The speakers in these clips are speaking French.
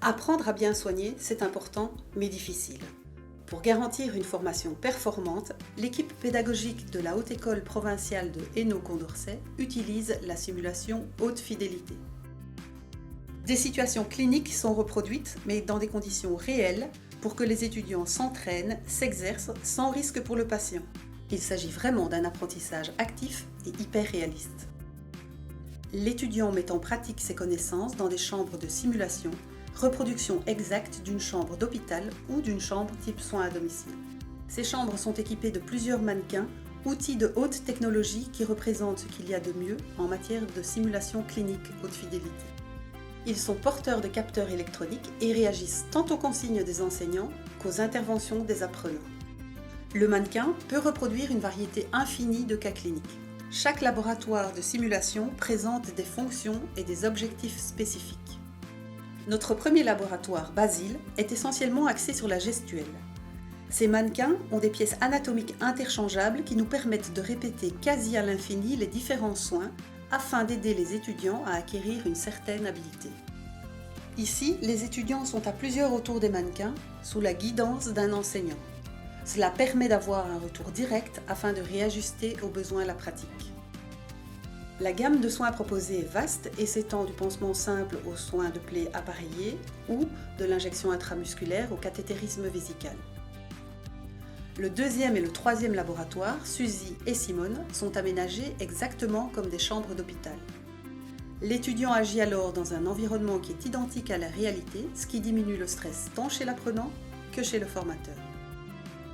Apprendre à bien soigner, c'est important, mais difficile. Pour garantir une formation performante, l'équipe pédagogique de la Haute École provinciale de Hainaut-Condorcet utilise la simulation haute fidélité. Des situations cliniques sont reproduites, mais dans des conditions réelles, pour que les étudiants s'entraînent, s'exercent sans risque pour le patient. Il s'agit vraiment d'un apprentissage actif et hyper réaliste. L'étudiant met en pratique ses connaissances dans des chambres de simulation, reproduction exacte d'une chambre d'hôpital ou d'une chambre type soins à domicile. Ces chambres sont équipées de plusieurs mannequins, outils de haute technologie qui représentent ce qu'il y a de mieux en matière de simulation clinique haute fidélité. Ils sont porteurs de capteurs électroniques et réagissent tant aux consignes des enseignants qu'aux interventions des apprenants. Le mannequin peut reproduire une variété infinie de cas cliniques. Chaque laboratoire de simulation présente des fonctions et des objectifs spécifiques. Notre premier laboratoire, Basile, est essentiellement axé sur la gestuelle. Ces mannequins ont des pièces anatomiques interchangeables qui nous permettent de répéter quasi à l'infini les différents soins afin d'aider les étudiants à acquérir une certaine habilité. Ici, les étudiants sont à plusieurs autour des mannequins, sous la guidance d'un enseignant. Cela permet d'avoir un retour direct afin de réajuster aux besoins la pratique. La gamme de soins proposés est vaste et s'étend du pansement simple aux soins de plaies appareillées ou de l'injection intramusculaire au cathétérisme vésical. Le deuxième et le troisième laboratoire, Suzy et Simone, sont aménagés exactement comme des chambres d'hôpital. L'étudiant agit alors dans un environnement qui est identique à la réalité, ce qui diminue le stress tant chez l'apprenant que chez le formateur.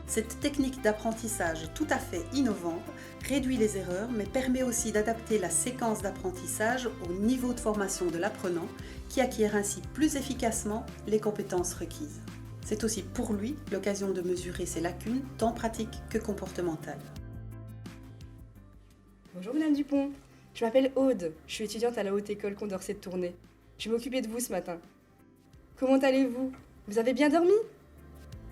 Cette technique d'apprentissage tout à fait innovante réduit les erreurs mais permet aussi d'adapter la séquence d'apprentissage au niveau de formation de l'apprenant qui acquiert ainsi plus efficacement les compétences requises. C'est aussi pour lui l'occasion de mesurer ses lacunes tant pratiques que comportementales. Bonjour Madame Dupont, je m'appelle Aude, je suis étudiante à la Haute École Condorcet de Tournai. Je vais m'occuper de vous ce matin. Comment allez-vous? Vous avez bien dormi?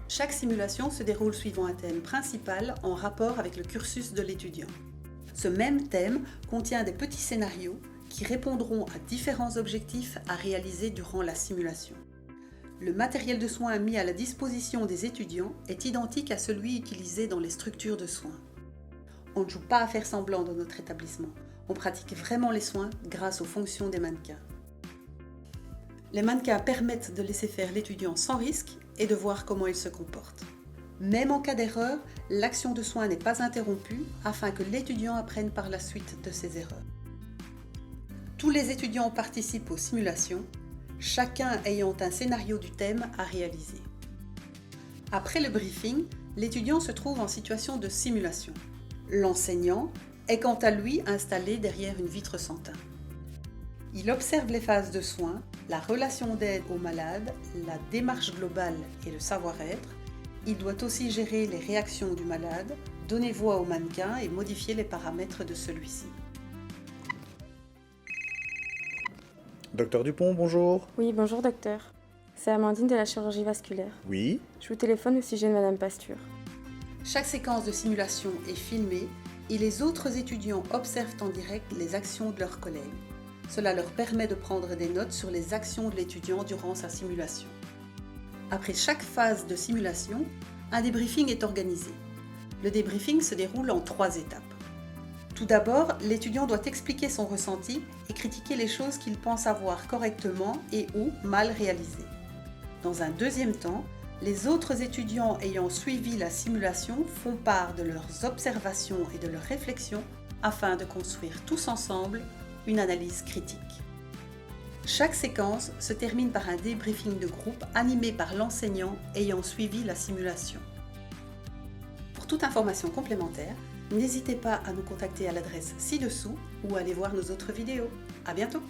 Chaque simulation se déroule suivant un thème principal en rapport avec le cursus de l'étudiant. Ce même thème contient des petits scénarios qui répondront à différents objectifs à réaliser durant la simulation. Le matériel de soins mis à la disposition des étudiants est identique à celui utilisé dans les structures de soins. On ne joue pas à faire semblant dans notre établissement, on pratique vraiment les soins grâce aux fonctions des mannequins. Les mannequins permettent de laisser faire l'étudiant sans risque et de voir comment il se comporte. Même en cas d'erreur, l'action de soin n'est pas interrompue afin que l'étudiant apprenne par la suite de ses erreurs. Tous les étudiants participent aux simulations, chacun ayant un scénario du thème à réaliser. Après le briefing, l'étudiant se trouve en situation de simulation. L'enseignant est quant à lui installé derrière une vitre sans teint. Il observe les phases de soins, la relation d'aide au malade, la démarche globale et le savoir-être. Il doit aussi gérer les réactions du malade, donner voix au mannequin et modifier les paramètres de celui-ci. Docteur Dupont, bonjour. Oui, bonjour docteur. C'est Amandine de la chirurgie vasculaire. Oui. Je vous téléphone au sujet de Madame Pasture. Chaque séquence de simulation est filmée et les autres étudiants observent en direct les actions de leurs collègues. Cela leur permet de prendre des notes sur les actions de l'étudiant durant sa simulation. Après chaque phase de simulation, un débriefing est organisé. Le débriefing se déroule en 3 étapes. Tout d'abord, l'étudiant doit expliquer son ressenti et critiquer les choses qu'il pense avoir correctement et ou mal réalisées. Dans un deuxième temps, les autres étudiants ayant suivi la simulation font part de leurs observations et de leurs réflexions afin de construire tous ensemble une analyse critique. Chaque séquence se termine par un débriefing de groupe animé par l'enseignant ayant suivi la simulation. Pour toute information complémentaire, n'hésitez pas à nous contacter à l'adresse ci-dessous ou à aller voir nos autres vidéos. À bientôt!